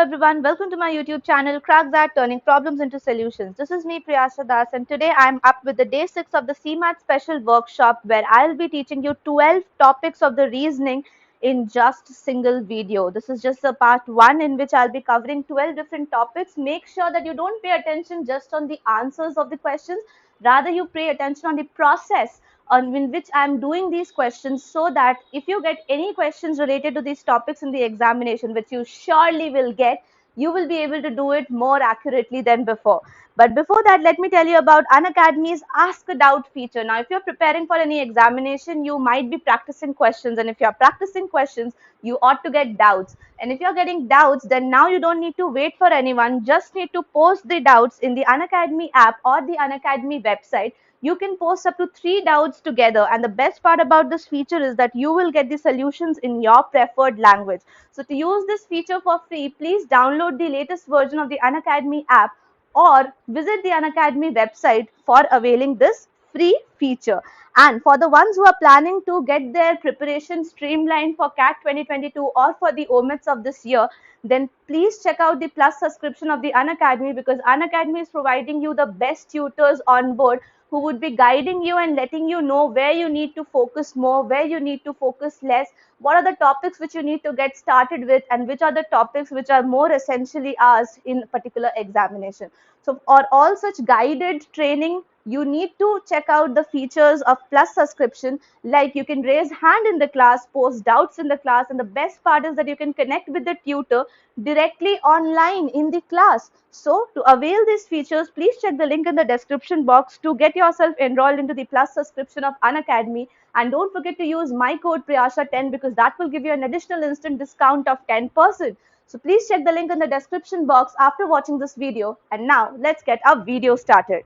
everyone, welcome to my YouTube channel Crack That, Turning Problems into Solutions. This is me Priyasha, and today I'm up with the day 6 of the CMAT special workshop where I'll be teaching you 12 topics of the reasoning in just a single video. This is just the part 1 in which I'll be covering 12 different topics. Make sure that you don't pay attention just on the answers of the questions, rather you pay attention on the process in which I'm doing these questions, so that if you get any questions related to these topics in the examination, which you surely will get, you will be able to do it more accurately than before. But before that, let me tell you about Unacademy's Ask a Doubt feature. Now, if you're preparing for any examination, you might be practicing questions. And if you're practicing questions, you ought to get doubts. And if you're getting doubts, then now you don't need to wait for anyone. Just need to post the doubts in the Unacademy app or the Unacademy website. You can post up to 3 doubts together, and the best part about this feature is that you will get the solutions in your preferred language. So to use this feature for free, please download the latest version of the Unacademy app or visit the Unacademy website for availing this free feature. And for the ones who are planning to get their preparation streamlined for CAT 2022 or for the OMITs of this year, then please check out the Plus subscription of the Unacademy, because Unacademy is providing you the best tutors on board who would be guiding you and letting you know where you need to focus more, where you need to focus less, what are the topics which you need to get started with, and which are the topics which are more essentially asked in a particular examination. So for all such guided training, you need to check out the features of Plus subscription. Like, you can raise hand in the class, post doubts in the class, and the best part is that you can connect with the tutor directly online in the class. So to avail these features, please check the link in the description box to get yourself enrolled into the Plus subscription of Unacademy. And don't forget to use my code Priyasha10, because that will give you an additional instant discount of 10%. So please check the link in the description box after watching this video. And now let's get our video started.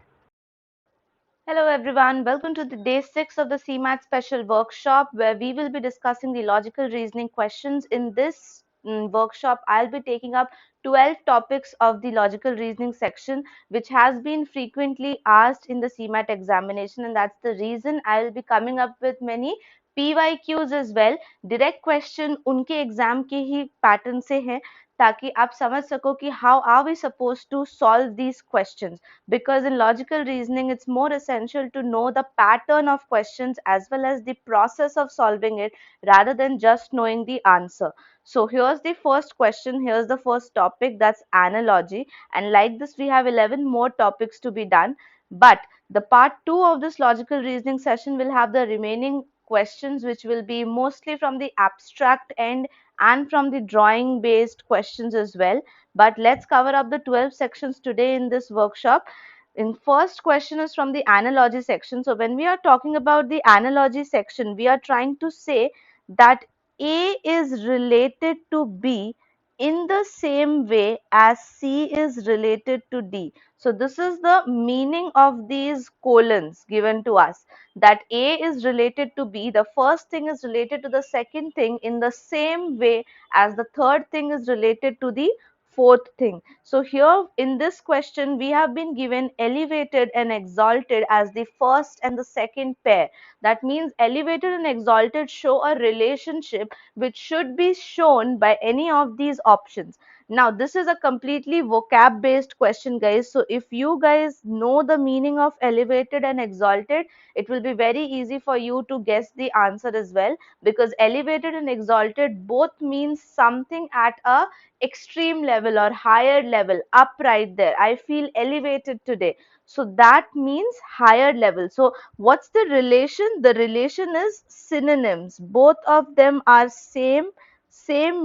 Hello everyone, welcome to the day 6 of the CMAT special workshop, where we will be discussing the logical reasoning questions. In this workshop, I'll be taking up 12 topics of the logical reasoning section, which has been frequently asked in the CMAT examination, and that's the reason I'll be coming up with many PYQs as well. Direct question उनके exam के ही pattern से है, ताकि आप समझ सको कि how are we supposed to solve these questions, because in logical reasoning it's more essential to know the pattern of questions as well as the process of solving it, rather than just knowing the answer. So here's the first question, here's the first topic, that's analogy, and like this we have 11 more topics to be done. But the part 2 of this logical reasoning session will have the remaining questions, which will be mostly from the abstract end and from the drawing based questions as well. But let's cover up the 12 sections today in this workshop. In first question is from the analogy section. So when we are talking about the analogy section, we are trying to say that A is related to B in the same way as C is related to D. So this is the meaning of these colons given to us, that A is related to B, the first thing is related to the second thing in the same way as the third thing is related to the fourth thing. So here in this question, we have been given elevated and exalted as the first and the second pair. That means elevated and exalted show a relationship which should be shown by any of these options. Now, this is a completely vocab based question, guys. So if you guys know the meaning of elevated and exalted, it will be very easy for you to guess the answer as well, because elevated and exalted both means something at a extreme level or higher level, up right there. I feel elevated today. So that means higher level. So what's the relation? The relation is synonyms. Both of them are same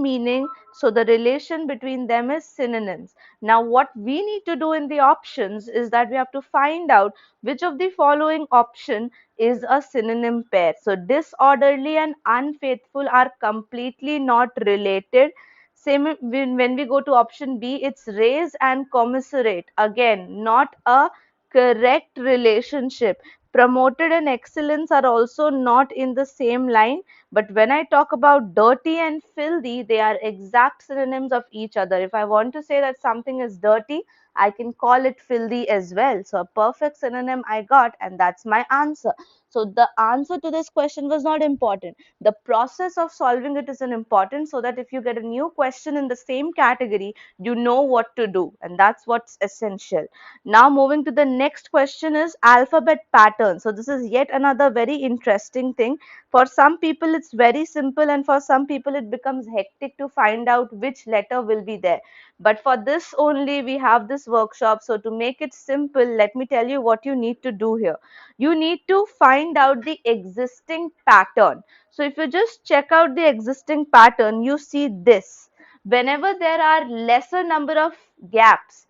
meaning. So the relation between them is synonyms. Now what we need to do in the options is that we have to find out which of the following option is a synonym pair. So disorderly and unfaithful are completely not related. Same when we go to option B, it's raise and commiserate. Again, not a correct relationship. Promoted and excellence are also not in the same line, But when I talk about dirty and filthy, they are exact synonyms of each other. If I want to say that something is dirty, I can call it filthy as well. So a perfect synonym I got, and that's my answer. So the answer to this question was not important. The process of solving it is an important, so that if you get a new question in the same category, you know what to do, and that's what's essential. Now moving to the next question is alphabet pattern. So this is yet another very interesting thing. For some people it's very simple, and for some people it becomes hectic to find out which letter will be there. But for this only we have this workshop. So to make it simple, let me tell you what you need to do here. You need to find out the existing pattern. So if you just check out the existing pattern, you see this. Whenever there are lesser number of gaps,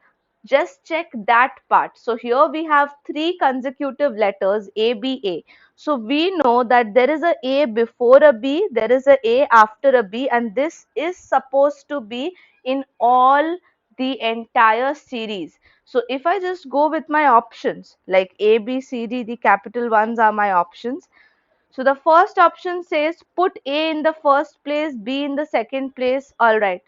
just check that part. So here we have three consecutive letters A, B, A. So we know that there is a before a B, there is a after a B, and this is supposed to be in all the entire series. So if I just go with my options, like A, B, C, D, the capital ones are my options. So the first option says put A in the first place, B in the second place. All right.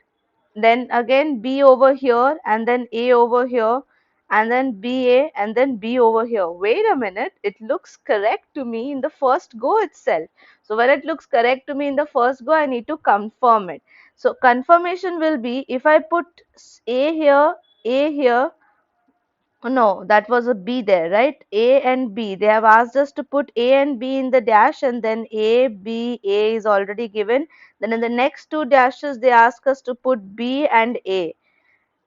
Then again B over here, and then A over here, and then BA, and then B over here. Wait a minute, it looks correct to me in the first go itself. So when it looks correct to me in the first go, I need to confirm it. So confirmation will be if I put A here, oh, no, that was a B there, right? A and B. They have asked us to put A and B in the dash, and then A, B, A is already given. Then in the next two dashes, they ask us to put B and A.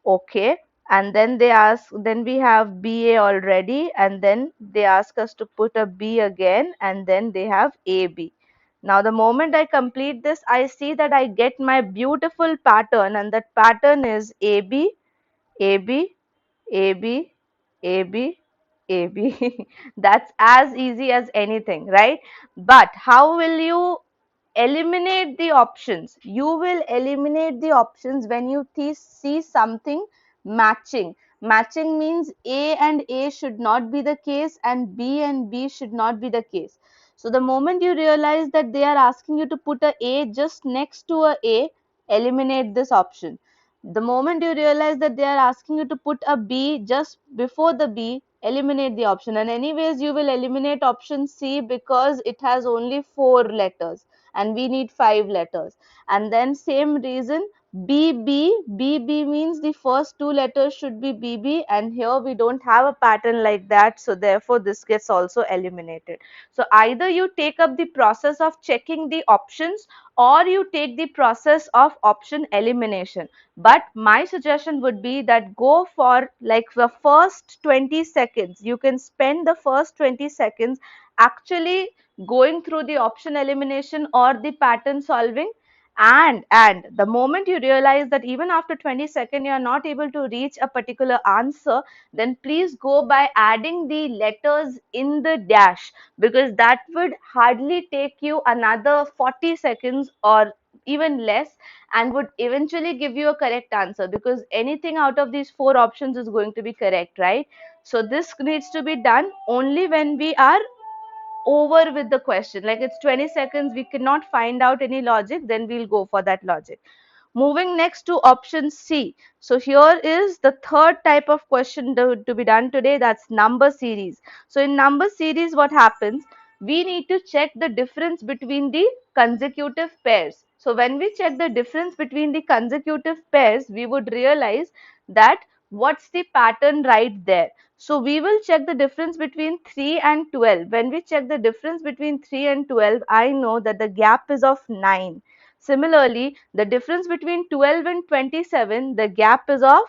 Okay. And then then we have BA already, and then they ask us to put a B again, and then they have AB. Now, the moment I complete this, I see that I get my beautiful pattern, and that pattern is AB, AB, AB, AB, AB. That's as easy as anything, right? But how will you eliminate the options? You will eliminate the options when you see something matching. Matching means A and A should not be the case, and B and B should not be the case. So the moment you realize that they are asking you to put a just next to a, eliminate this option. The moment you realize that they are asking you to put a B just before the B, eliminate the option. And anyways, you will eliminate option C because it has only 4 letters and we need 5 letters. And then same reason, BB means the first 2 letters should be BB, and here we don't have a pattern like that, so therefore this gets also eliminated. So either you take up the process of checking the options, or you take the process of option elimination. But my suggestion would be that go for like the first 20 seconds. You can spend the first 20 seconds actually going through the option elimination or the pattern solving. And the moment you realize that even after 20 seconds you are not able to reach a particular answer, then please go by adding the letters in the dash, because that would hardly take you another 40 seconds or even less, and would eventually give you a correct answer, because anything out of these 4 options is going to be correct, right? So this needs to be done only when we are over with the question, like it's 20 seconds, we cannot find out any logic, then we'll go for that logic. Moving next to option C. So here is the third type of question to be done today, that's number series. So in number series, what happens? We need to check the difference between the consecutive pairs. So when we check the difference between the consecutive pairs, we would realize that what's the pattern right there. So we will check the difference between 3 and 12. When we check the difference between 3 and 12, I know that the gap is of 9. Similarly, the difference between 12 and 27, the gap is of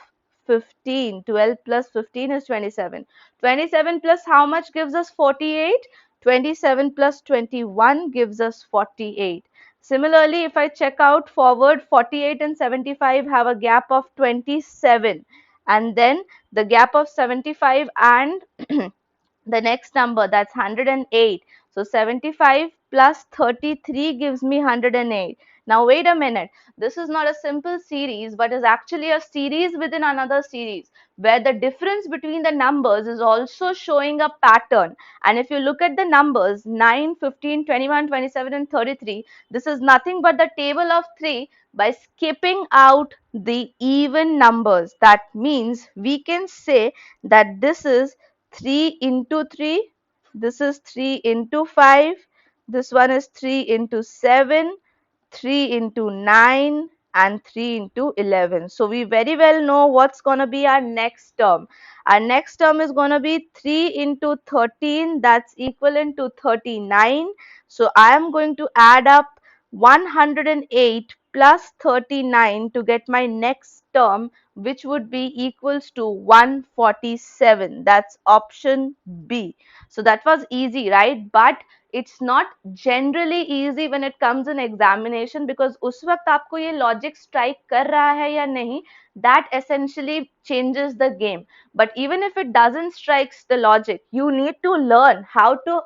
15. 12 plus 15 is 27. 27 plus how much gives us 48? 27 plus 21 gives us 48. Similarly, if I check out forward, 48 and 75 have a gap of 27. And then the gap of 75 and the next number, that's 108. So 75 plus 33 gives me 108. Now wait a minute. This is not a simple series, but is actually a series within another series where the difference between the numbers is also showing a pattern. And if you look at the numbers 9, 15, 21, 27 and 33, this is nothing but the table of 3 by skipping out the even numbers. That means we can say that this is 3 into 3, this is 3 into 5, this one is 3 into 7, 3 into 9 and 3 into 11. So we very well know what's going to be our next term. Our next term is going to be 3 into 13, that's equivalent to 39. So I am going to add up 108 plus 39 to get my next term, which would be equals to 147. That's option B. So that was easy, right? But it's not generally easy when it comes in examination, because उस वक्त आपको ये logic strike कर रहा है या नहीं, that essentially changes the game. But even if it doesn't strikes the logic, you need to learn how to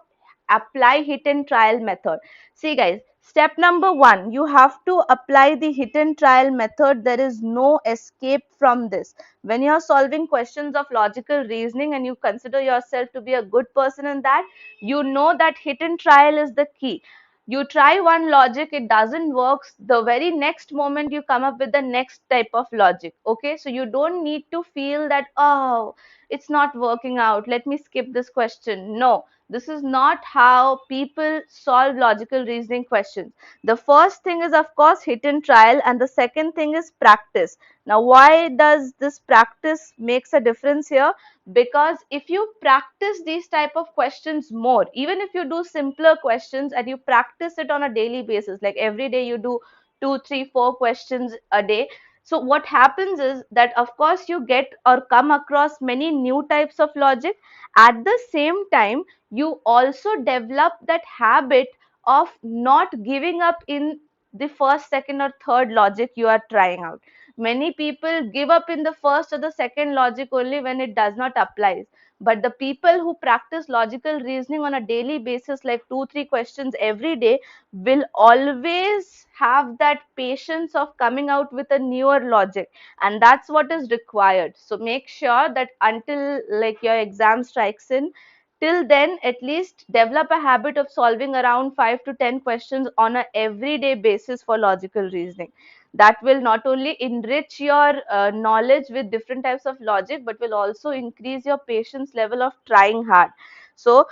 apply hit and trial method. See guys, step number 1, you have to apply the hit and trial method. There is no escape from this. When you are solving questions of logical reasoning and you consider yourself to be a good person in that, you know that hit and trial is the key. You try one logic, it doesn't work, the very next moment you come up with the next type of logic. Okay, so you don't need to feel that, oh, it's not working out, let me skip this question. No, this is not how people solve logical reasoning questions. The first thing is, of course, hit and trial, and the second thing is practice. Now, why does this practice makes a difference here? Because if you practice these type of questions more, even if you do simpler questions and you practice it on a daily basis, like every day you do 2, 3, 4 questions a day, so what happens is that of course you get or come across many new types of logic. At the same time, you also develop that habit of not giving up in the first, second or third logic you are trying out. Many people give up in the first or the second logic only when it does not apply. But the people who practice logical reasoning on a daily basis, like 2, 3 questions every day, will always have that patience of coming out with a newer logic. And that's what is required. So make sure that until like your exam strikes in, till then at least develop a habit of solving around 5 to 10 questions on a everyday basis for logical reasoning. That will not only enrich your knowledge with different types of logic, but will also increase your patience level of trying hard. So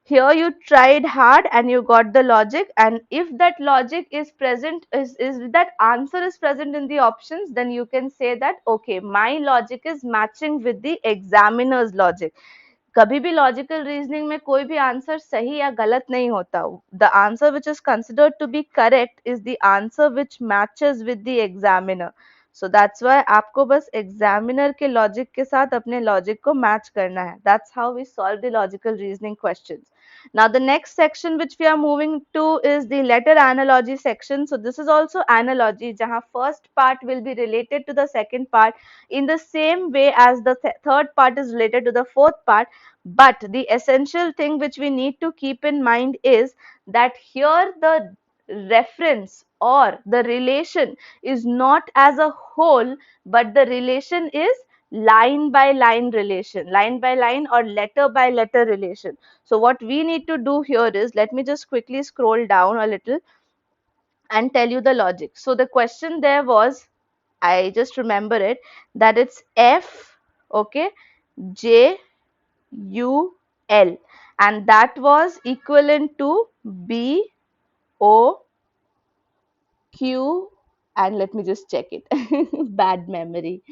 here you tried hard and you got the logic, and if that logic is present, is that answer is present in the options, then you can say that okay, my logic is matching with the examiner's logic. कभी भी logical reasoning में कोई भी answer सही या गलत नहीं होता. The answer which is considered to be correct is the answer which matches with the examiner. So that's why आपको बस एग्जामिनर के लॉजिक के साथ अपने लॉजिक को मैच करना है. That's how we solve the logical reasoning questions. Now the next section which we are moving to is the letter analogy section. So this is also analogy, jahan first part will be related to the second part in the same way as the third part is related to the fourth part. But the essential thing which we need to keep in mind is that here the reference or the relation is not as a whole, but the relation is line by line relation, line by line or letter by letter relation. So what we need to do here is, let me just quickly scroll down a little and tell you the logic. So the question there was, I just remember it, that it's F, okay, J, U, L, and that was equivalent to B, O, Q, and let me just check it. Bad memory.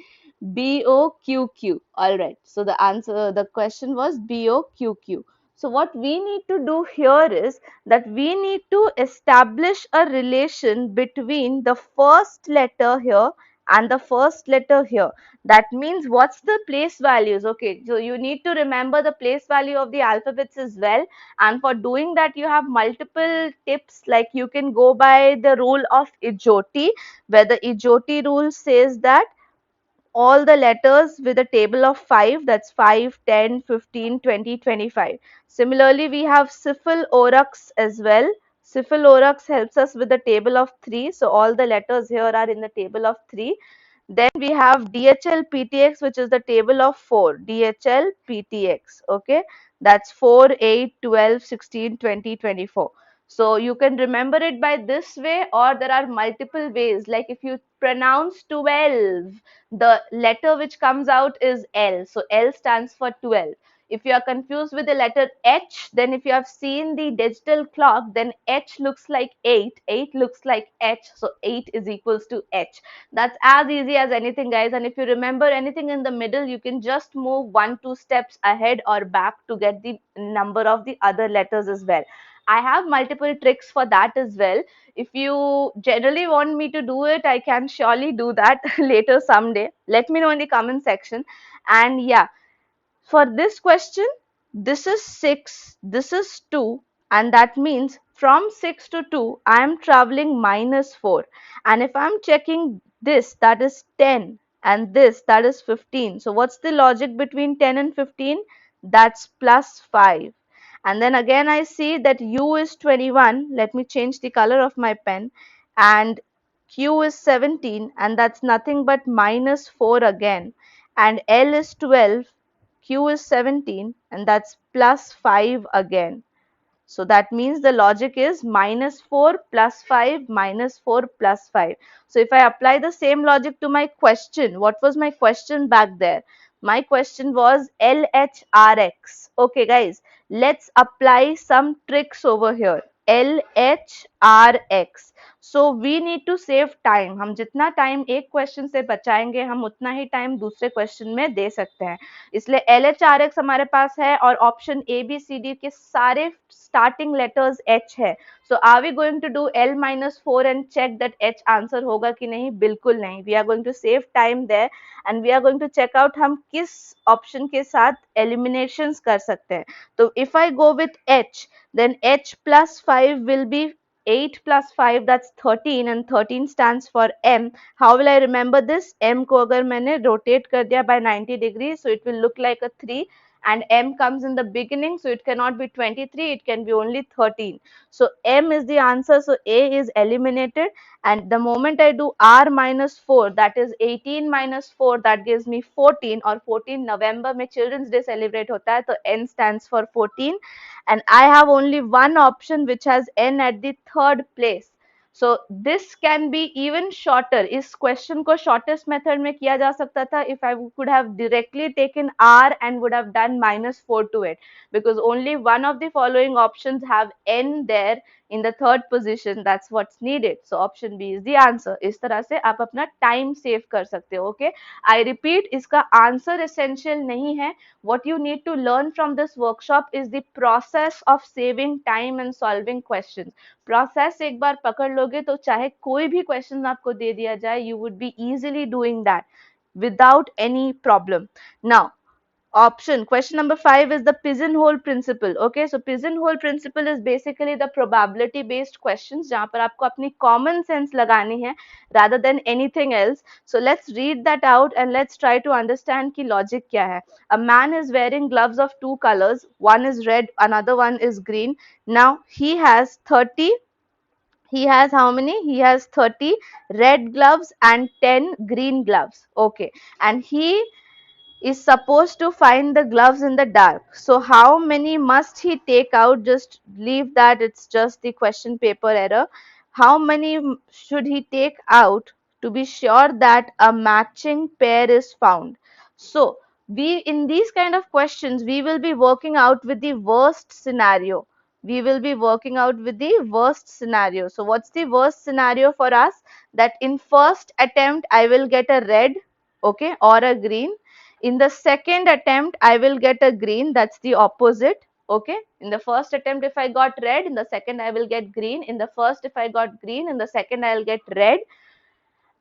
BOQQ. All right. So the answer, the question was BOQQ. So what we need to do here is that we need to establish a relation between the first letter here and the first letter here. That means what's the place values? Okay, so you need to remember the place value of the alphabets as well. And for doing that, you have multiple tips, like you can go by the rule of Ijoti, where the Ijoti rule says that all the letters with a table of 5, that's 5, 10, 15, 20, 25. Similarly, we have Cephalorax as well. Cephalorax helps us with the table of 3, so all the letters here are in the table of 3. Then we have DHL PTX, which is the table of 4. DHL PTX, okay, that's 4, 8, 12, 16, 20, 24. So you can remember it by this way, or there are multiple ways. Like if you pronounce 12, the letter which comes out is L. So L stands for 12. If you are confused with the letter H, then if you have seen the digital clock, then H looks like 8, 8 looks like H, so 8 is equals to H. That's as easy as anything, guys. And if you remember anything in the middle, you can just move 1-2 steps ahead or back to get the number of the other letters as well. I have multiple tricks for that as well. If you generally want me to do it, I can surely do that later someday. Let me know in the comment section. And yeah, for this question, this is 6, this is 2, and that means from 6 to 2, I am traveling minus 4. And if I'm checking this, that is 10, and this, that is 15. So what's the logic between 10 and 15? That's plus 5. And then again, I see that U is 21. Let me change the color of my pen. And Q is 17, and that's nothing but minus 4 again. And L is 12. Q is 17, and that's plus 5 again. So that means the logic is minus 4 plus 5 minus 4 plus 5. So if I apply the same logic to my question, what was my question back there? My question was LHRX. Okay guys, let's apply some tricks over here. LHRX. So we need to save time. हम जितना time एक question से बचाएंगे, हम उतना ही time दूसरे question में दे सकते हैं. इसलिए LHRX हमारे पास है और option A B C D के सारे स्टार्टिंग लेटर्स H है. So are we going to do L minus 4 and check that H answer होगा कि नहीं? बिल्कुल नहीं. We are going to save time there and we are going to check out हम किस ऑप्शन के साथ eliminations कर सकते हैं. तो if I go with H, then H plus 5 will be 8 plus 5, that's 13, and 13 stands for M. How will I remember this? M को अगर मैंने rotate कर दिया by 90 degrees, so it will look like a 3, and M comes in the beginning, so it cannot be 23, it can be only 13. So M is the answer, so A is eliminated, and the moment I do R minus 4, that is 18 minus 4, that gives me 14, or 14 November में Children's Day celebrate होता है, तो N stands for 14, and I have only one option which has N at the third place. So this can be even shorter. इस question को shortest method में किया जा सकता था if I could have directly taken R and would have done minus 4 to it, because only one of the following options have N there in the third position. That's what's needed. So option B is the answer. इस तरह से आप अपना time save कर सकते हो. Okay, I repeat, इसका answer essential नहीं है. What you need to learn from this workshop is the process of saving time and solving questions. Process एक बार पकड़ लोगे तो चाहे कोई भी question आपको दे दिया जाए, you would be easily doing that without any problem. Now, question number 5 is the pigeonhole principle. Okay, so pigeonhole principle is basically the probability based questions जहाँ पर आपको अपनी common sense लगानी है rather than anything else. So let's read that out and let's try to understand कि logic क्या है. A man is wearing gloves of 2 colors. One is red, another one is green. Now he has 30. He has how many? He has 30 red gloves and 10 green gloves. Okay, and he is supposed to find the gloves in the dark. So how many must he take out? Just leave that, it's just the question paper error. How many should he take out to be sure that a matching pair is found? So we, in these kind of questions, we will be working out with the worst scenario. We will be working out with the worst scenario. So what's the worst scenario for us? That in first attempt I will get a red, okay, or a green. In the second attempt, I will get a green. That's the opposite. Okay. In the first attempt, if I got red, in the second, I will get green. In the first, if I got green, in the second, I will get red.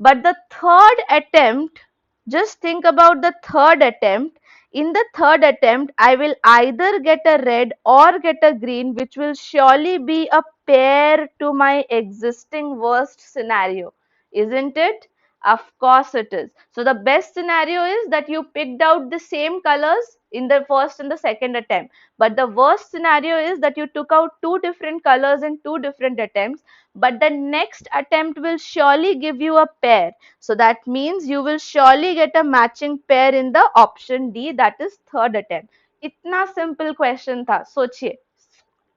But the third attempt, just think about the third attempt. In the third attempt, I will either get a red or get a green, which will surely be a pair to my existing worst scenario. Isn't it? Of course it is. So the best scenario is that you picked out the same colors in the first and the second attempt. But the worst scenario is that you took out two different colors in two different attempts. But the next attempt will surely give you a pair. So that means you will surely get a matching pair in the option D, that is third attempt. इतना simple question था, सोचिए.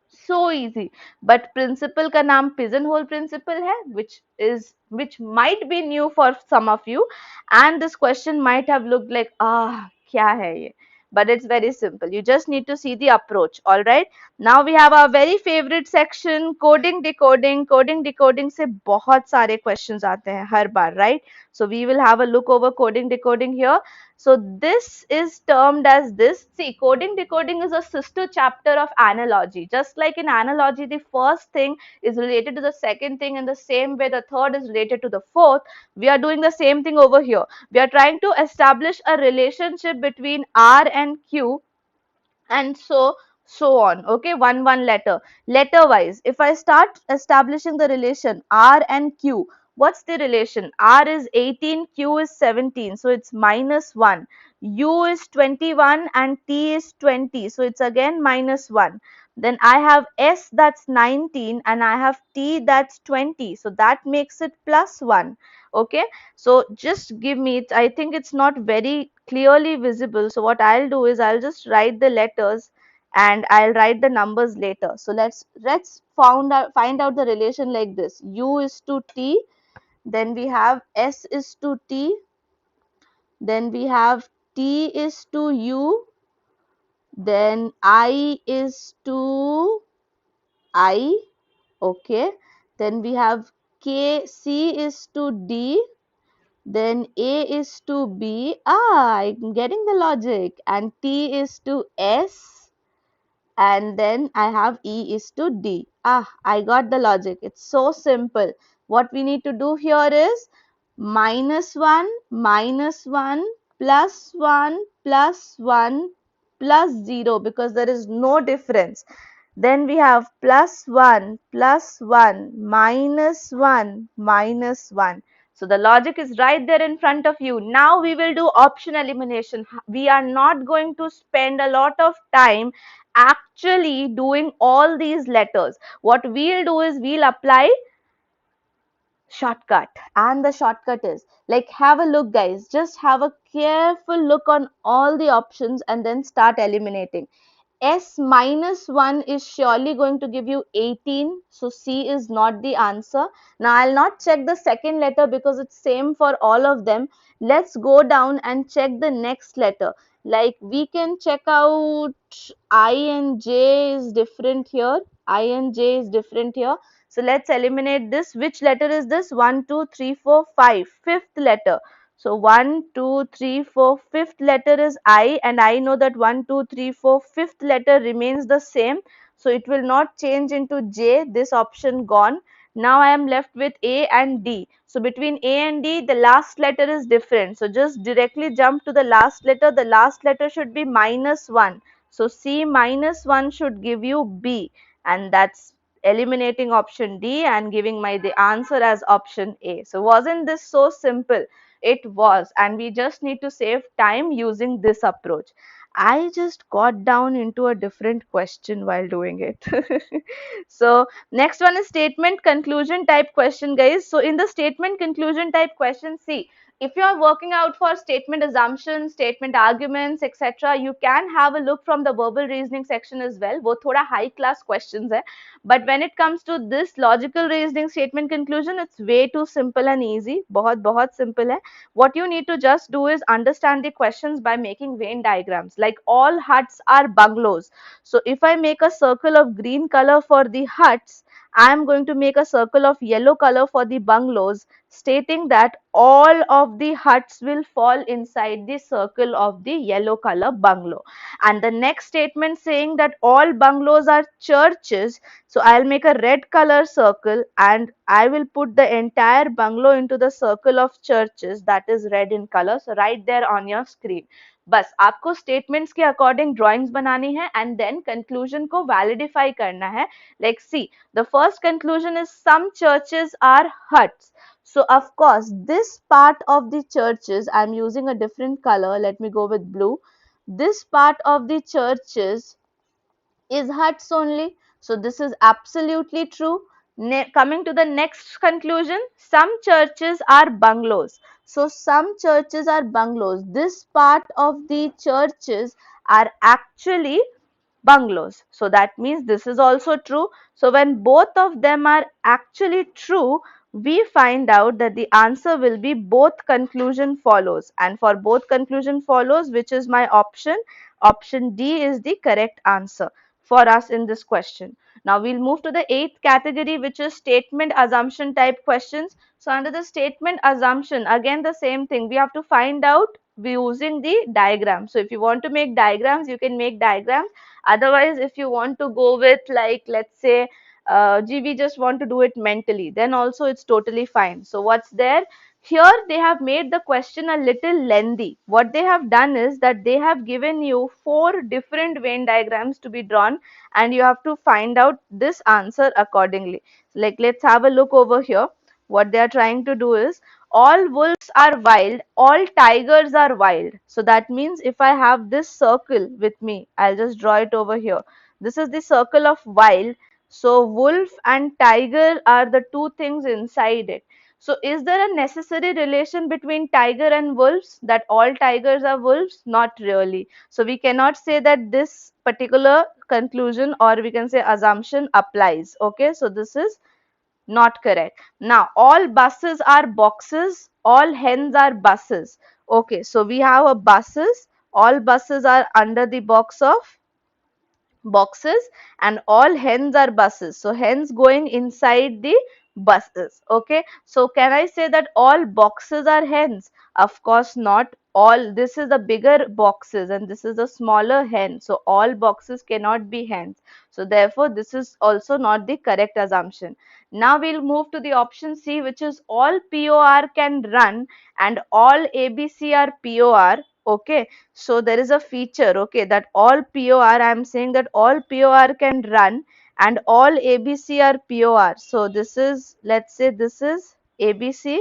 So easy. But principle का नाम pigeonhole principle है, which might be new for some of you, and this question might have looked like क्या है ये, but it's very simple. You just need to see the approach. All right, now we have our very favorite section, coding decoding. Coding decoding से बहुत सारे questions आते हैं हर बार, right? So we will have a look over coding decoding here. So this is termed as this. See, coding decoding is a sister chapter of analogy. Just like in analogy, the first thing is related to the second thing, and the same way the third is related to the fourth. We are doing the same thing over here. We are trying to establish a relationship between R and Q, and so on. Okay, one letter wise. If I start establishing the relation R and Q, what's the relation? R is 18, Q is 17, so it's -1. U is 21 and T is 20, so it's again -1. Then I have S, that's 19, and I have T, that's 20, so that makes it +1. Okay, so just give me it. I think it's not very clearly visible. So what I'll do is I'll just write the letters and I'll write the numbers later. So let's find out the relation like this. U is to T, then we have S is to T, then we have T is to U, then I is to I. Okay, then we have C is to D, then A is to B. I'm getting the logic. And T is to S. And then I have E is to D. I got the logic. It's so simple. What we need to do here is -1, -1, +1, +1, +0, because there is no difference. Then we have +1, +1, -1, -1. So the logic is right there in front of you. Now we will do option elimination. We are not going to spend a lot of time actually doing all these letters. What we'll do is we'll apply shortcut, and the shortcut is like, have a look guys, just have a careful look on all the options and then start eliminating. S -1 is surely going to give you 18. So C is not the answer. Now I'll not check the second letter because it's same for all of them. Let's go down and check the next letter. Like we can check out I and J is different here. I and J is different here. So let's eliminate this. Which letter is this? 1, 2, 3, 4, 5. Fifth letter. So 1, 2, 3, 4, fifth letter is I, and I know that 1, 2, 3, 4, fifth letter remains the same. So it will not change into J. This option gone. Now I am left with A and D. So between A and D, the last letter is different. So just directly jump to the last letter. The last letter should be -1. So C -1 should give you B, and that's eliminating option D and giving my the answer as option A. So wasn't this so simple? It was, and we just need to save time using this approach. I just got down into a different question while doing it. So next one is statement conclusion type question, guys. So in the statement conclusion type question, see, if you are working out for statement assumptions, statement arguments, etc., you can have a look from the verbal reasoning section as well. वो थोड़ा high class questions है. But when it comes to this logical reasoning statement conclusion, it's way too simple and easy. बहुत simple है. What you need to just do is understand the questions by making Venn diagrams. Like all huts are bungalows. So if I make a circle of green color for the huts, I am going to make a circle of yellow color for the bungalows, stating that all of the huts will fall inside the circle of the yellow color bungalow. And the next statement saying that all bungalows are churches. So I'll make a red color circle and I will put the entire bungalow into the circle of churches, that is red in color. So right there on your screen. बस आपको statements के according drawings बनानी है and then conclusion को वैलिडिफाई करना है. Like see, the first conclusion is some churches are huts. So of course, this part of the churches, I'm using a different color. Let me go with blue. This part of the churches is huts only. So this is absolutely true. Coming to the next conclusion, some churches are bungalows. So some churches are bungalows. This part of the churches are actually bungalows. So that means this is also true. So when both of them are actually true, we find out that the answer will be both conclusion follows. And for both conclusion follows, which is my option, option D is the correct answer for us in this question. Now we'll move to the eighth category, which is statement assumption type questions. So under the statement assumption, again the same thing, we have to find out using the diagram. So if you want to make diagrams, you can make diagrams. Otherwise, if you want to go with, like, let's say, we just want to do it mentally, then also it's totally fine. So what's there? Here they have made the question a little lengthy. What they have done is that they have given you 4 different Venn diagrams to be drawn, and you have to find out this answer accordingly. Like, let's have a look over here. What they are trying to do is, all wolves are wild, all tigers are wild. So that means if I have this circle with me, I'll just draw it over here. This is the circle of wild. So wolf and tiger are the two things inside it. So is there a necessary relation between tiger and wolves, that all tigers are wolves? Not really. So we cannot say that this particular conclusion, or we can say assumption, applies. Okay, so this is not correct. Now, all buses are boxes, all hens are buses. Okay, so we have a buses, all buses are under the box of boxes, and all hens are buses. So hens going inside the buses. Okay, so can I say that all boxes are hens? Of course not. All, this is the bigger boxes and this is the smaller hen. So all boxes cannot be hens. So therefore this is also not the correct assumption. Now we'll move to the option C, which is all POR can run and all ABC are POR. Okay, so there is a feature, okay, that all POR, I am saying that all POR can run and all ABC are POR. So this is, let's say this is ABC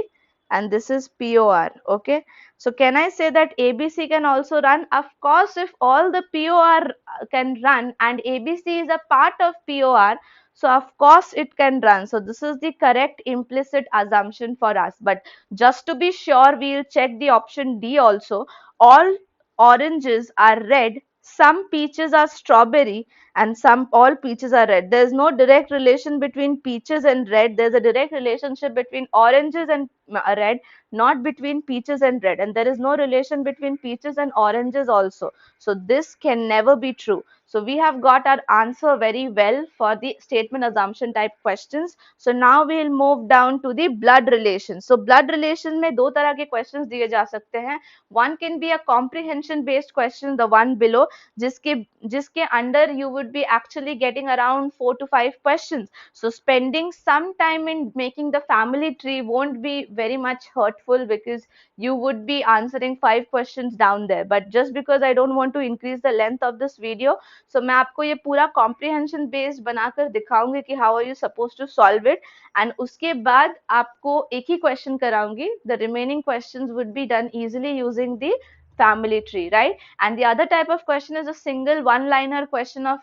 and this is POR. Okay, so can I say that ABC can also run? Of course, if all the POR can run and ABC is a part of POR, so of course it can run. So this is the correct implicit assumption for us. But just to be sure, we'll check the option D also. All oranges are red, some peaches are strawberry, and some all peaches are red. There is no direct relation between peaches and red. There's a direct relationship between oranges and red, not between peaches and red. And there is no relation between peaches and oranges also. So this can never be true. So we have got our answer very well for the statement assumption type questions. So now we'll move down to the blood relation. So blood relation में दो तरह के questions दिए जा सकते हैं. One can be a comprehension based question, the one below, जिसके under you would be actually getting around 4 to 5 questions. So spending some time in making the family tree won't be very much hurtful, because you would be answering 5 questions down there. But just because I don't want to increase the length of this video, so मैं आपको ये पूरा comprehension based बनाकर दिखाऊंगी कि how are you supposed to solve it, and उसके बाद आपको एक ही question कराऊंगी. The remaining questions would be done easily using the family tree, right? And the other type of question is a single one liner question of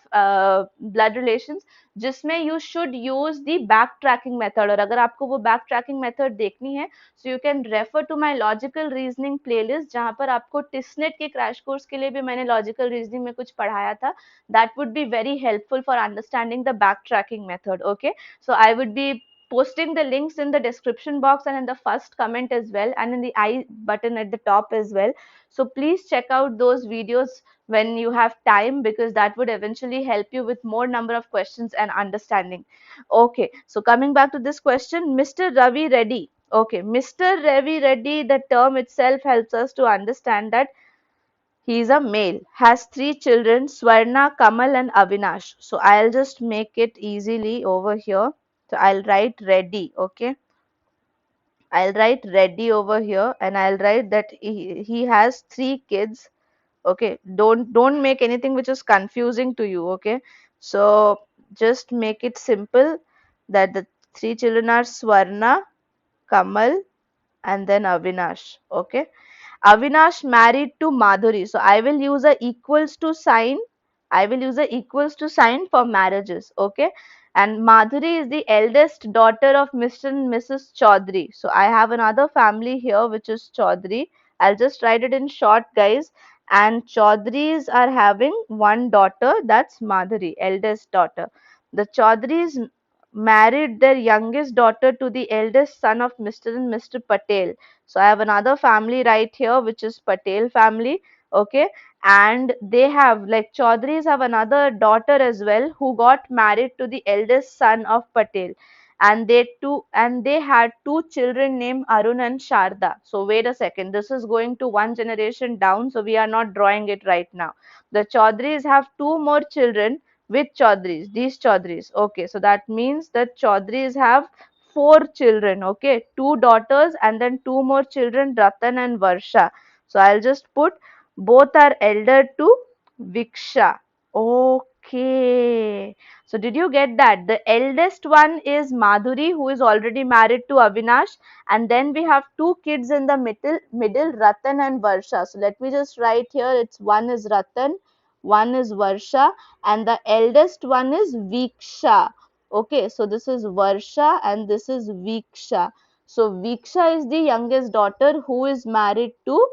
blood relations, जिसमें you should use the backtracking method. और अगर आपको वो backtracking method देखनी है, so you can refer to my logical reasoning playlist, जहाँ पर आपको TISSNET के crash course के लिए भी मैंने logical reasoning में कुछ पढ़ाया था. That would be very helpful for understanding the backtracking method. Okay, so I would be posting the links in the description box and in the first comment as well, and in the I button at the top as well. So please check out those videos when you have time, because that would eventually help you with more number of questions and understanding. Okay, so coming back to this question, Mr. Ravi Reddy. Okay, Mr. Ravi Reddy, the term itself helps us to understand that he is a male, has 3 children, Swarna, Kamal and Avinash. So I'll just make it easily over here. So I'll write Reddy, okay. I'll write Reddy over here, and I'll write that he has 3 kids. Okay, don't make anything which is confusing to you. Okay, so just make it simple that the 3 children are Swarna, Kamal, and then Avinash. Okay. Avinash married to Madhuri. So I will use a equals to sign. I will use a equals to sign for marriages. Okay. And Madhuri is the eldest daughter of Mr. and Mrs. Chaudhary. So I have another family here which is Chaudhary. I'll just write it in short, guys. And Chaudharys are having one daughter, that's Madhuri, eldest daughter. The Chaudharys married their youngest daughter to the eldest son of Mr. and Mr. Patel. So I have another family right here, which is Patel family. Okay. And they have, like, Chaudharys have another daughter as well who got married to the eldest son of Patel. And they had two children named Arun and Sharda. So wait a second. This is going to one generation down. So we are not drawing it right now. The Chaudharys have two more children with Chaudharys, these Chaudharys. Okay. So that means that Chaudharys have four children. Okay, two daughters and then two more children, Ratan and Varsha. So I'll just put both are elder to Viksha. Okay, so did you get that? The eldest one is Madhuri, who is already married to Avinash, and then we have two kids in the middle, Ratan and Varsha. So let me just write here, it's one is Ratan, one is Varsha, and the eldest one is Viksha. Okay, so this is Varsha and this is Viksha. So Viksha is the youngest daughter who is married to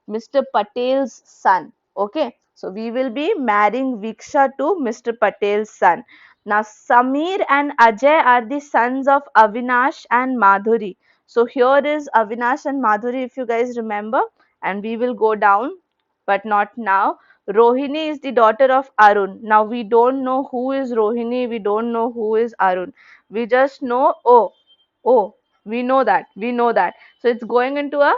Mr. Patel's son. Okay, so we will be marrying Viksha to Mr. Patel's son. Now Samir and Ajay are the sons of Avinash and Madhuri. So here is Avinash and Madhuri, if you guys remember, and we will go down, but not now. Rohini is the daughter of Arun. Now we don't know who is Rohini, we don't know who is Arun. We just know, oh, we know that. So it's going into a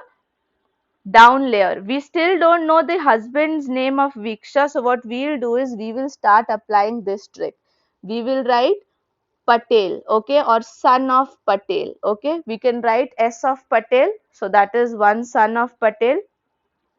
down layer. We still don't know the husband's name of Viksha. So what we'll do is we will start applying this trick. We will write Patel, okay, or son of Patel, okay. We can write S of Patel. So that is one son of Patel.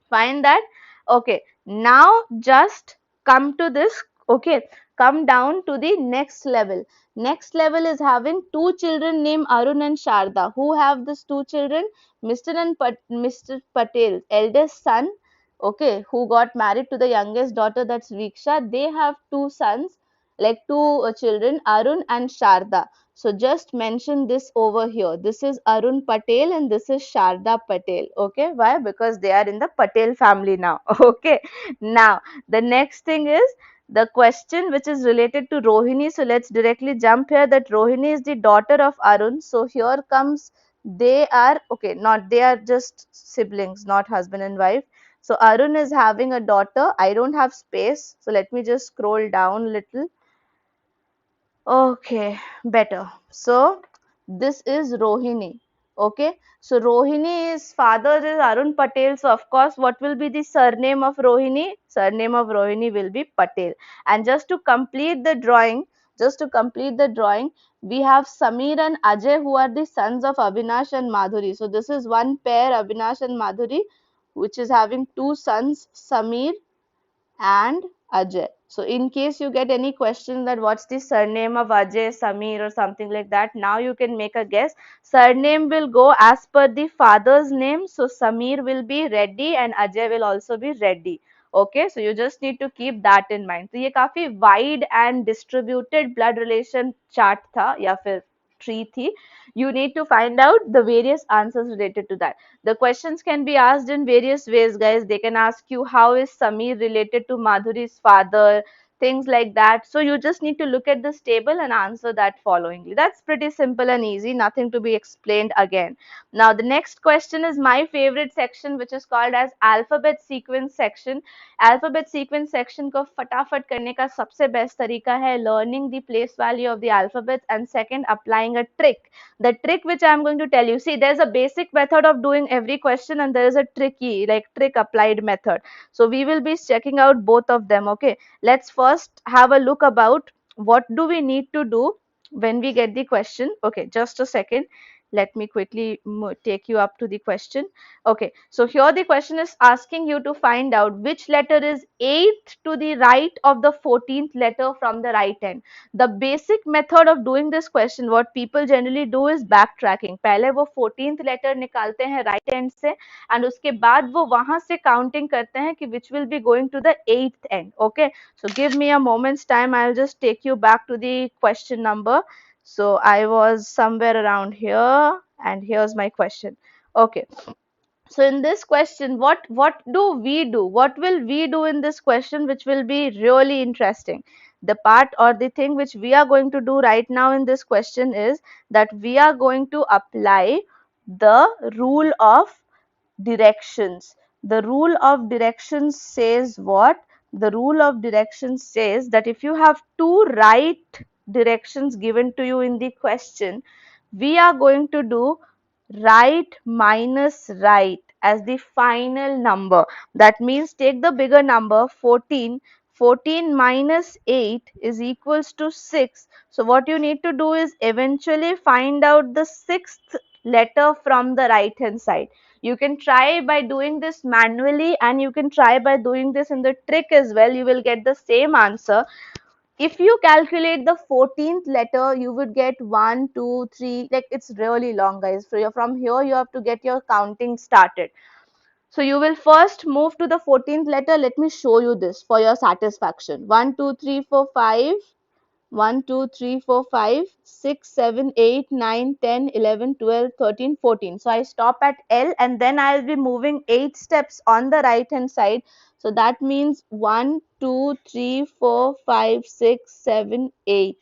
Find that. Okay, now just come to this. Okay, come down to the next level. Next level is having two children named Arun and Sharda. Who have these two children? Mr. Patel, eldest son, okay, who got married to the youngest daughter, that's Viksha. They have two sons, like two children, Arun and Sharda. So just mention this over here. This is Arun Patel and this is Sharda Patel. Okay, why? Because they are in the Patel family now. Okay, now the next thing is the question which is related to Rohini. So let's directly jump here, that Rohini is the daughter of Arun. So here comes, they are, okay, not, they are just siblings, not husband and wife. So Arun is having a daughter. I don't have space. So let me just scroll down a little. Okay, better. So this is Rohini. Okay, so Rohini's father is Arun Patel. So of course, what will be the surname of Rohini? Surname of Rohini will be Patel. And just to complete the drawing, we have Samir and Ajay, who are the sons of Avinash and Madhuri. So this is one pair, Avinash and Madhuri, which is having two sons, Samir and Ajay. So in case you get any question that what's the surname of Ajay, Samir or something like that, now you can make a guess. Surname will go as per the father's name. So Samir will be Reddy and Ajay will also be Reddy. Okay, so you just need to keep that in mind. So ये काफी wide and distributed blood relation chart था या फिर tree थी. You need to find out the various answers related to that. The questions can be asked in various ways, guys. They can ask you, how is Samir related to Madhuri's father? Things like that. So you just need to look at this table and answer that followingly. That's pretty simple and easy, nothing to be explained again. Now the next question is my favorite section, which is called as alphabet sequence section. Alphabet sequence section को फटाफट करने का सबसे best तरीका है learning the place value of the alphabets, and second, applying a trick. The trick which I am going to tell you, see, there's a basic method of doing every question and there is a tricky, like trick applied method. So we will be checking out both of them. Okay, let's first have a look about what do we need to do when we get the question. Okay, just a second. Let me quickly take you up to the question. Okay, so here the question is asking you to find out which letter is 8th to the right of the 14th letter from the right end. The basic method of doing this question, what people generally do is backtracking. पहले वो 14th letter निकालते हैं right end से and उसके बाद वो वहां से counting करते हैं कि which will be going to the 8th end. Okay, so give me a moment's time. I'll just take you back to the question number. So I was somewhere around here and here's my question. Okay. So in this question, what do we do? What will we do in this question which will be really interesting? The part or the thing which we are going to do right now in this question is that we are going to apply the rule of directions. The rule of directions says what? The rule of directions says that if you have two right directions given to you in the question, we are going to do right minus right as the final number. That means take the bigger number 14. 14 minus 8 is equals to 6. So what you need to do is eventually find out the sixth letter from the right hand side. You can try by doing this manually and you can try by doing this in the trick as well. You will get the same answer. If you calculate the 14th letter, you would get 1, 2, 3. Like it's really long, guys. So from here, you have to get your counting started. So you will first move to the 14th letter. Let me show you this for your satisfaction. 1, 2, 3, 4, 5. 1, 2, 3, 4, 5, 6, 7, 8, 9, 10, 11, 12, 13, 14. So I stop at L and then I'll be moving 8 steps on the right hand side. So that means 1, 2, 3, 4, 5, 6, 7, 8,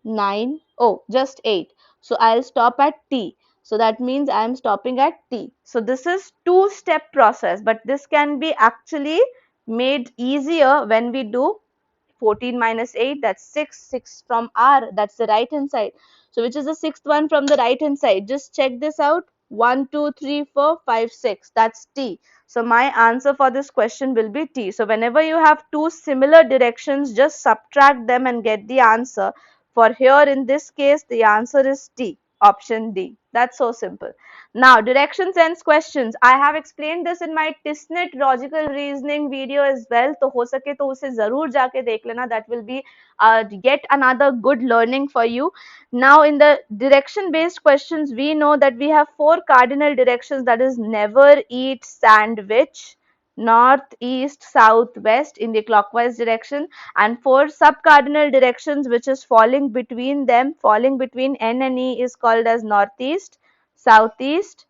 9. Oh, just 8. So I'll stop at T. So that means I am stopping at T. So this is two-step process, but this can be actually made easier when we do 14 minus 8, that's 6. 6 from R, that's the right hand side. So which is the sixth one from the right hand side? Just check this out. 1, 2, 3, 4, 5, 6. That's T. So my answer for this question will be T. So whenever you have two similar directions, just subtract them and get the answer. For here in this case, the answer is T. Option D. That's so simple. Now, direction sense questions. I have explained this in my TISSNET logical reasoning video as well. तो हो सके तो उसे जरूर जाके देख लेना. That will be yet another good learning for you. Now, in the direction based questions, we know that we have four cardinal directions. That is never eat sandwich, north, east, south, west in the clockwise direction, and four sub-cardinal directions which is falling between them, falling between N and E is called as northeast, southeast,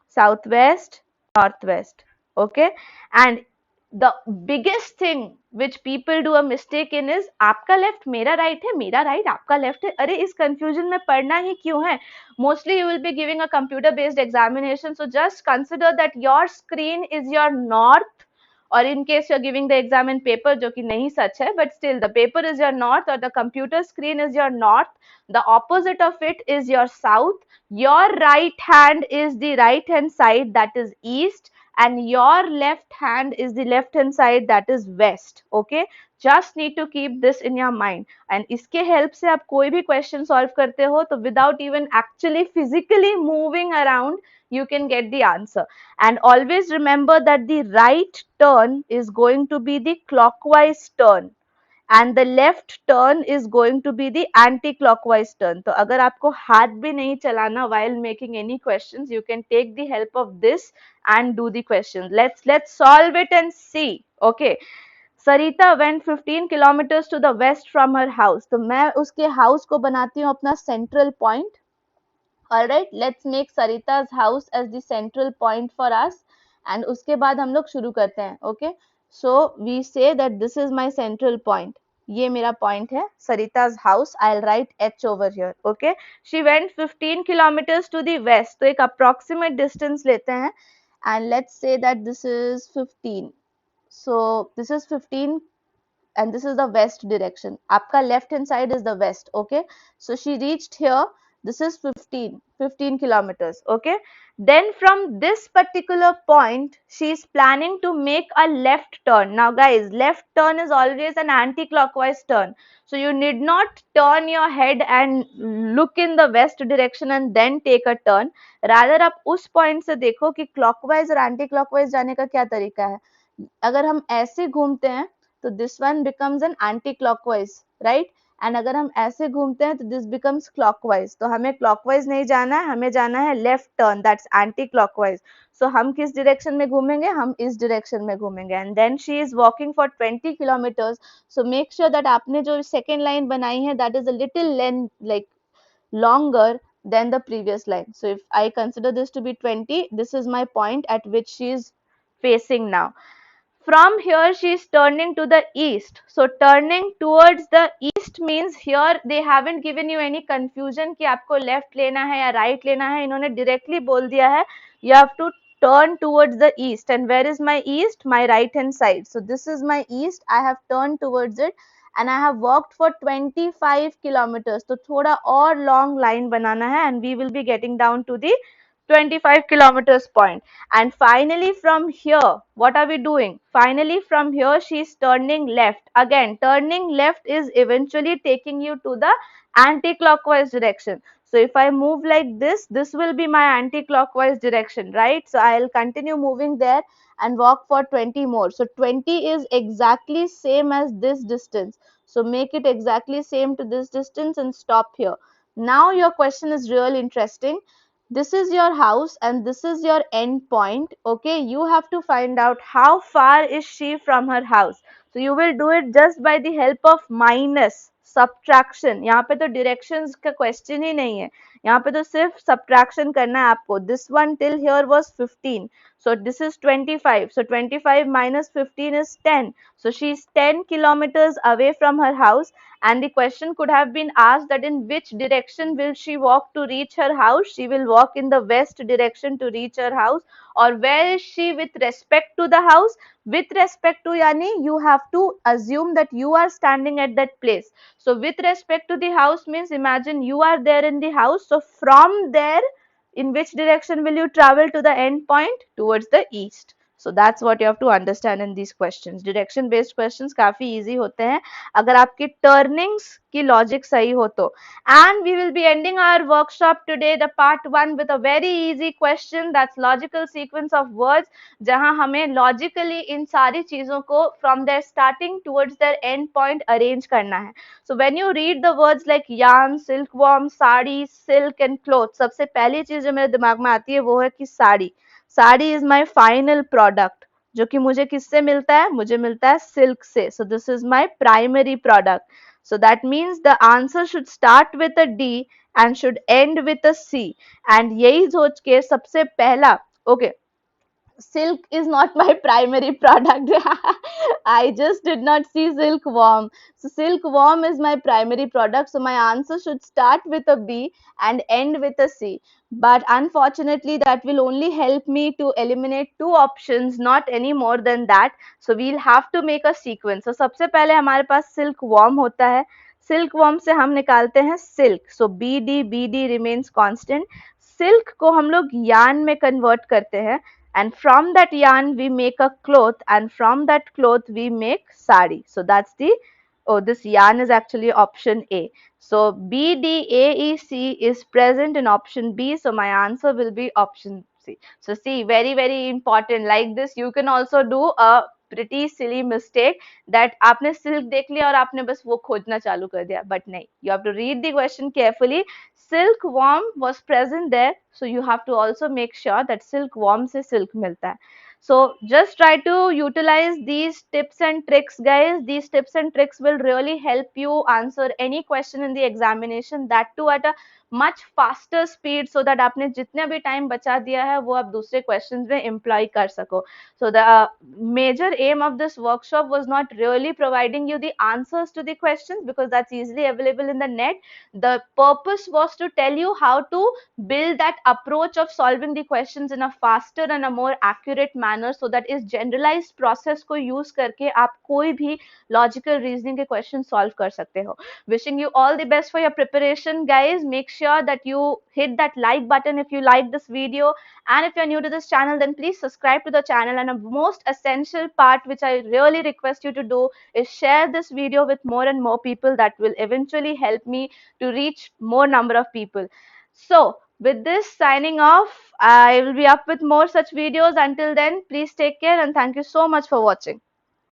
southwest, northwest. Okay, and the biggest thing which people do a mistake in is आपका left मेरा right है, मेरा right आपका left है. अरे इस confusion में पढ़ना ही क्यों है? Mostly you will be giving a computer based examination, so just consider that your screen is your north, or in case you're giving the exam in paper, जो कि नहीं सच है, but still the paper is your north or the computer screen is your north. The opposite of it is your south. Your right hand is the right hand side, that is east, and your left hand is the left hand side, that is west. Okay, just need to keep this in your mind, and इसके help से आप कोई भी question solve करते हो तो without even actually physically moving around, you can get the answer. And always remember that the right turn is going to be the clockwise turn and the left turn is going to be the anti-clockwise turn. तो अगर आपको हाथ भी नहीं चलाना while making any questions, you can take the help of this and do the questions. Let's solve it and see. Okay. Sarita went 15 kilometers to the west from her house. तो मैं उसके house को बनाती हूँ अपना central point. Alright, let's make Sarita's house as the central point for us. And उसके बाद हम लोग शुरू करते हैं. Okay. So we say that this is my central point. ये मेरा point है. Sarita's house. I'll write H over here. Okay. She went 15 kilometers to the west. तो एक approximate distance लेते हैं. And let's say that this is 15. So this is 15 and this is the west direction. आपका left hand side is the west. Okay. So she reached here. This is 15 kilometers. Okay. Then from this particular point, she is planning to make a left turn. Now guys, left turn is always an anti-clockwise turn. So you need not turn your head and look in the west direction and then take a turn. Rather आप उस point से देखो कि clockwise और anti-clockwise जाने का क्या तरीका है. अगर हम ऐसे घूमते हैं तो this one becomes an anti-clockwise, right? And अगर हम ऐसे घूमते हैं तो दिस बिकम्स क्लॉकवाइज. तो हमें क्लॉकवाइज नहीं जाना है, हमें जाना है left turn, that's anticlockwise. So हम किस डायरेक्शन में घूमेंगे, हम इस डायरेक्शन में घूमेंगे. And then she is walking for 20 kilometres. So make sure that आपने जो सेकेंड लाइन बनाई है that is a little length like longer than the previous line. So if I consider this to be 20, this is my point at which she is facing now. From here she is turning to the east. So turning towards the east means here they haven't given you any confusion कि आपको left लेना है या right लेना है. इन्होंने directly बोल दिया है you have to turn towards the east. And where is my east? My right hand side. So this is my east. I have turned towards it and I have walked for 25 kilometers. तो थोड़ा और long line बनाना है and we will be getting down to the 25 kilometers point. And finally from here, what are we doing? Finally from here she is turning left. Again, turning left is eventually taking you to the anti-clockwise direction. So if I move like this will be my anti-clockwise direction, right? So I'll continue moving there and walk for 20 more. So 20 is exactly same as this distance. So make it exactly same to this distance and stop here. Now your question is really interesting. This is your house and this is your end point. Okay, you have to find out how far is she from her house. So you will do it just by the help of minus, subtraction. यहाँ पे तो directions का question ही नहीं है. यहाँ पे तो सिर्फ subtraction करना है आपको. This one till here was 15. So this is 25. So 25 minus 15 is 10. So she is 10 kilometers away from her house. And the question could have been asked that in which direction will she walk to reach her house? She will walk in the west direction to reach her house. Or where is she with respect to the house? With respect to yani you have to assume that you are standing at that place. So with respect to the house means imagine you are there in the house. So from there, in which direction will you travel to the end point? Towards the east. So that's what you have to understand in these questions. Direction based questions काफी easy होते हैं अगर आपकी turnings की logic सही हो तो. And we will be ending our workshop today, the part 1, with a very easy question, that's logical sequence of words, जहां हमें logically इन सारी चीजों को from their starting towards their end point arrange करना है. So when you read the words like yarn, silkworm, sari, silk and cloth, सबसे पहली चीज जो मेरे दिमाग में आती है वो है कि sari. Sari is my final product, जो कि मुझे किससे मिलता है, मुझे मिलता है सिल्क से. So this is my primary product. So that means the answer should start with a D and should end with a C. And यही सोच के सबसे पहला, okay, silk is not my primary product. I just did not see silkworm. So silkworm is my primary product. So my answer should start with a B and end with a C. But unfortunately, that will only help me to eliminate two options, not any more than that. So we'll have to make a sequence. So सबसे पहले हमारे पास silkworm होता है. Silkworm से हम निकालते हैं silk. So BD remains constant. Silk को हम लोग yarn में convert करते हैं. And from that yarn we make a cloth, and from that cloth we make sari. So that's the, oh, this yarn is actually option A. So BDAEC is present in option B. So my answer will be option C. So see, very, very important. Like this, you can also do a pretty silly mistake that आपने silk देख लिया और आपने बस वो खोजना चालू कर दिया. But नहीं, you have to read the question carefully. Silkworm was present there, so you have to also make sure that silkworm से silk मिलता है. So just try to utilize these tips and tricks, guys. These tips and tricks will really help you answer any question in the examination, that too at a much faster speed, so that आपने जितने भी time बचा दिया है वो आप दूसरे questions में employ कर सको. So the major aim of this workshop was not really providing you the answers to the questions, because that's easily available in the net. The purpose was to tell you how to build that approach of solving the questions in a faster and a more accurate manner, so that इस generalized process को use करके आप कोई भी logical reasoning के question solve कर सकते हो. Wishing you all the best for your preparation, guys. Make sure sure that you hit that like button if you like this video, and if you're new to this channel, then please subscribe to the channel. And a most essential part which I really request you to do is share this video with more and more people. That will eventually help me to reach more number of people. So with this, signing off. I will be up with more such videos. Until then, please take care and thank you so much for watching.